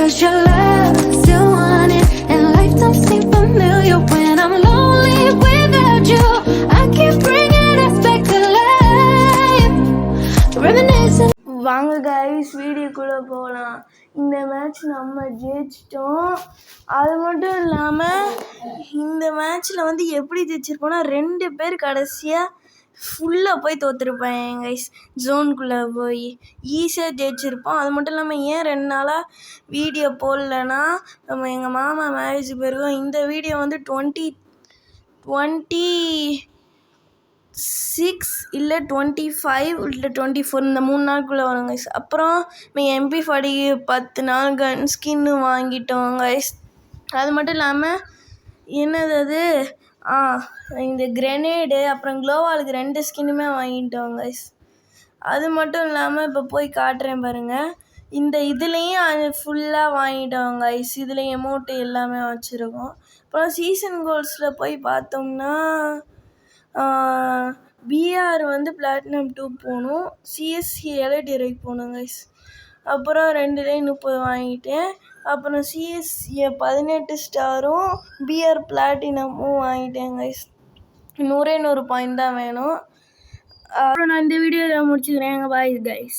'cause your love still want it, and life don't seem familiar when I'm lonely without you. I keep bringing us back to life, reminiscing. வாங்க guys, வீடியோக்குள்ளே போகலாம். இந்த match நம்ம ஜெயிச்சிட்டோம். அது மட்டும் இல்லாமல் இந்த மேட்ச்சில் வந்து எப்படி ஜெயிச்சிருப்போம்னா 2 பேர் கடைசியாக ஃபுல்லாக போய் தோற்றுருப்பேன் கைஸ். ஜோனுக்குள்ளே போய் ஈஸியாக ஜெயிச்சிருப்போம். அது மட்டும் இல்லாமல் ஏன் 2 நாளாக வீடியோ போடலன்னா, நம்ம எங்கள் மாமா மேரேஜுக்கு போயிருக்கோம். இந்த வீடியோ வந்து 26 இல்லை 25 இல்லை 24 இந்த 3 நாளுக்குள்ளே வரும் கைஸ். அப்புறம் MP40 10 நாள் கன் ஸ்கின்னு வாங்கிட்டோம் கைஸ். அது மட்டும் இல்லாமல் என்னது அது இந்த கிரெனேடு அப்புறம் க்ளோவாலுக்கு 2 ஸ்கின்னுமே வாங்கிட்டோம் கைஸ். அது மட்டும் இல்லாமல் இப்போ போய் காட்டுறேன் பாருங்கள். இந்த இதுலேயும் அது ஃபுல்லாக வாங்கிட்டோம் கைஸ். இதில் எமௌண்ட்டு எல்லாமே வச்சுருக்கோம். அப்புறம் சீசன் கோல்ஸில் போய் பார்த்தோம்னா BR வந்து பிளாட்டினம் 2 போகணும், CSC எலைட் வரைக்கும் போகணும் கைஸ். அப்புறம் 2லேயும் 30 வாங்கிட்டேன். அப்புறம் CSC 18 ஸ்டாரும் BR பிளாட்டினமும் வாங்கிட்டேன் கைஸ். 100 பாயிண்ட் தான் வேணும். அப்புறம் நான் இந்த வீடியோ முடிச்சுக்கிறேன். Bye guys.